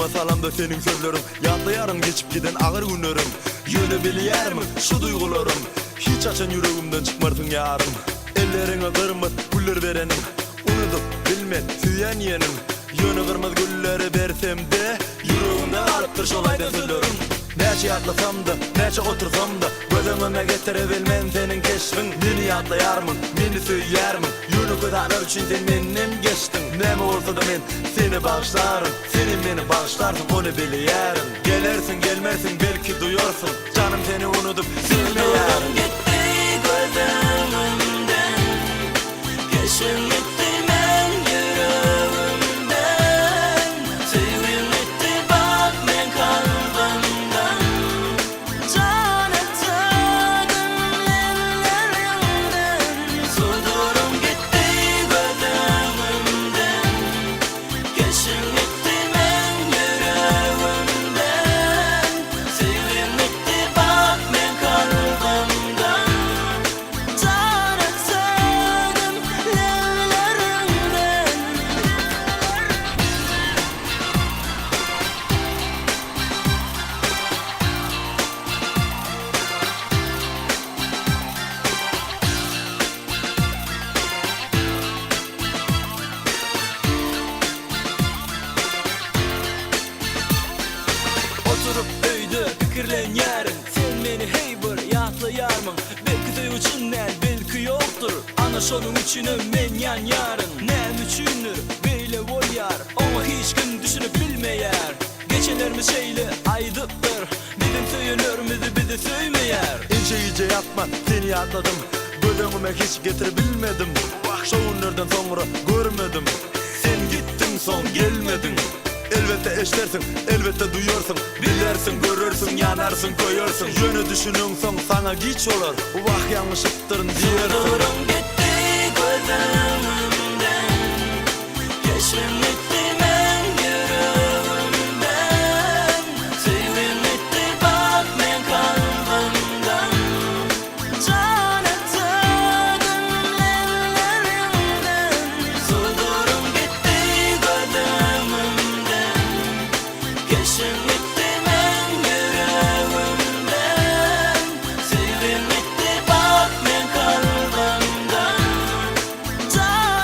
masalamda senin sözlerin, yatlayarım geçip giden ağır günlerim. Yönü biliyerim şu duygularım, hiç açan yüreğimden çıkmarsın yarım. Ellerine kırmızı güller verenim, unutup bilme süyen yenim. Yönü kırmızı gülleri versem de yüreğimden alıptır şolaydan sözlerim. Neçe atlasam da, neçe otursam da gözümüme getirebilmem senin keşfin. Meni yatlayarmın, meni söylermin, yönü kızarlar için sen benim geçtin. Neme olsa da men seni bağışlarım, senin beni bağışlarsın onu biliyerim. Gelersin gelmezsin belki duyuyorsun, canım seni unutup silmeyerim. Gitti gözümden, geçim gitti men yüreğimden. Sevgim gitti bak men kalbimden. Can ettim ellerimden. Sudurum gitti gözümden, geçim gitti men yüreğimden. Sevgim gitti bak men kalbimden. Can ettim ellerimden. Oturup öyde fikirlen yarın, sen beni heybir yatlayarmın. Belki de üçünden belki yoktur, ana şonun içine men yan yarın. Nem üçündür böyle volyar, ama hiç gün düşünüp bilmeyer. Geçenlerimiz şeyle aydıptır, bizim söyünürümüzü bizi söymeyer. İnce iyice yapma seni atladım, gözümüme hiç getirebilmedim. Şu günlerden sonra görmedim, sen gittin son gelmedin. Elbette eşlersin, elbette duyuyorsun, bilersin, görürsün, yanarsın, koyarsın. Yönü düşünüyorsan sana giç olur, vah yanlışıptır diyersin. Sudurum gitti gözümden, geçim gitti men yüreğimden. Sevgim gitti bak men kalbimden. Can ettim ellerimden. Sudurum gitti gözümden, geçim gitti men yüreğimden. Sevgim gitti bak men kalbimden. Can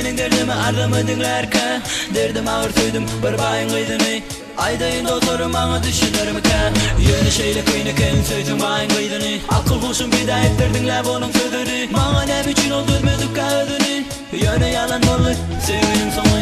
menin derdimi aramadınlarka. Derdim ağır duydum bir bayın kıydını. Aydayın doktorum bana düşünürüm ka. Yeni şeyle kıynıken söydüm bayın kıydını. Akıl kuşum bir daha ettirdinler bunun sözünü. Bana ne biçin öldürmedik ka ödünü. Yöne yalan olur sevgilim sana